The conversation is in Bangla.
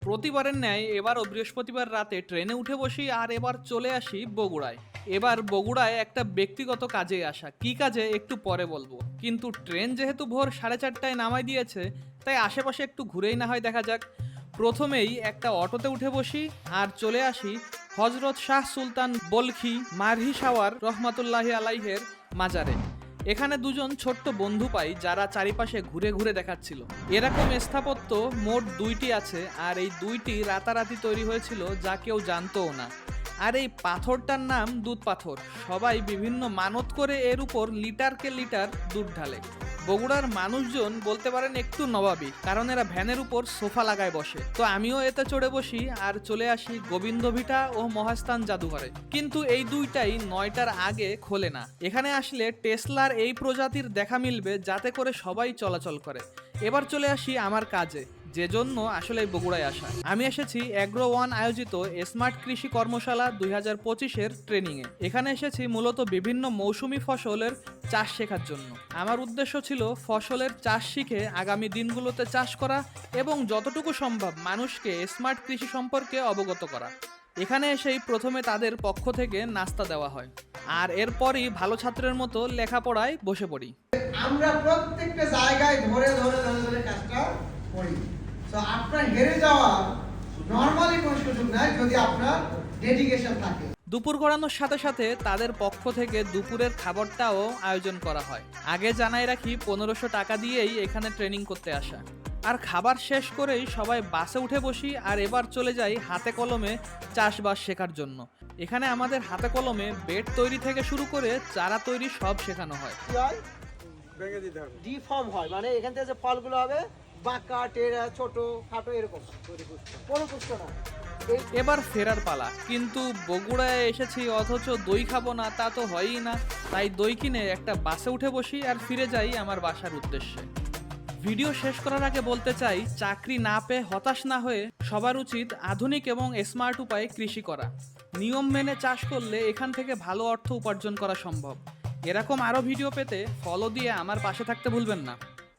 প্রতিবারের ন্যায় এবারও বৃহস্পতিবার রাতে ট্রেনে উঠে বসি আর এবার চলে আসি বগুড়ায়। এবার বগুড়ায় একটা ব্যক্তিগত কাজে আসা, কি কাজে একটু পরে বলবো। কিন্তু ট্রেন যেহেতু ভোর 4:30টায় নামাই দিয়েছে, তাই আশেপাশে একটু ঘুরেই না হয় দেখা যাক। প্রথমেই একটা অটোতে উঠে বসি আর চলে আসি হজরত শাহ সুলতান বলখি মারহি সাওয়ার রহমাতুল্লাহি আলাইহের মাজারে। এখানে দুজন ছোট্ট বন্ধু পাই যারা চারিপাশে ঘুরে ঘুরে দেখাচ্ছিল। এরকম স্থাপত্য মোট 2টি আছে, আর এই 2টি রাতারাতি তৈরি হয়েছিল যা কেউ জানতোও না। আর এই পাথরটার নাম দুধ পাথর। সবাই বিভিন্ন মানত করে এর উপর লিটারকে লিটার দুধ ঢালে। বগুড়ার মানুষজন বলতে পারেন একটু নবাবী, কারণ এরা ভ্যানের উপর সোফা লাগায় বসে। তো আমিও এতে চড়ে বসি আর চলে আসি গোবিন্দভিটা ও মহাস্থান জাদুঘরে। কিন্তু এই দুইটাই 9টার আগে খোলে না। এখানে আসলে টেসলার এই প্রজাতির দেখা মিলবে যাতে করে সবাই চলাচল করে। এবার চলে আসি আমার কাজে, যে জন্য আসলে বগুড়ায় আসা। আমি এসেছি এগ্রো ওয়ান আয়োজিত স্মার্ট কৃষি কর্মশালা 2025-এর ট্রেনিংয়ে। এখানে এসেছি মূলত বিভিন্ন মৌসুমি ফসলের চাষ শেখার জন্য। আমার উদ্দেশ্য ছিল ফসলের চাষ শিখে আগামী দিনগুলোতে চাষ করা এবং যতটুকু সম্ভব মানুষকে স্মার্ট কৃষি সম্পর্কে অবগত করা। এখানে এসেই প্রথমে তাদের পক্ষ থেকে নাস্তা দেওয়া হয়, আর এরপরই ভালো ছাত্রের মতো লেখাপড়ায় বসে পড়ি। আমরা প্রত্যেকটা জায়গায় ধরে ধরে ধরে ধরে কাজটা করি। তো আপনার হেরে যাওয়া নরমালি কোনো সুযোগ নাই যদি আপনার ডেডিকেশন থাকে। দুপুর গড়ানোর সাথে সাথে তাদের পক্ষ থেকে দুপুরের খাবারটাও আয়োজন করা হয়। আগে জানাই রাখি 1500 টাকা দিয়েই এখানে ট্রেনিং করতে আসা। আর খাবার শেষ করেই সবাই বাসে উঠে বসি আর এবার চলে যাই হাতে কলমে চাষবাস শেখার জন্য। এখানে আমাদের হাতে কলমে বেড তৈরি থেকে শুরু করে চারা তৈরি সব শেখানো হয়। কি হয়? ডিফর্ম হয়, মানে এখান থেকে যে ফলগুলো হবে বাঁকা টেরা ছোট খাটো এরকম পরিপুষ্ট না। এবার ফেরার পালা, কিন্তু বগুড়ায় এসেছি অথচ দই খাবো না তা তো হয়ই না। তাই দই কিনে একটা বাসে উঠে বসি আর ফিরে যাই আমার বাসার উদ্দেশ্যে। ভিডিও শেষ করার আগে বলতে চাই, চাকরি না পেয়ে হতাশ না হয়ে সবার উচিত আধুনিক এবং স্মার্ট উপায়ে কৃষি করা। নিয়ম মেনে চাষ করলে এখান থেকে ভালো অর্থ উপার্জন করা সম্ভব। এরকম আরও ভিডিও পেতে ফলো দিয়ে আমার পাশে থাকতে ভুলবেন না।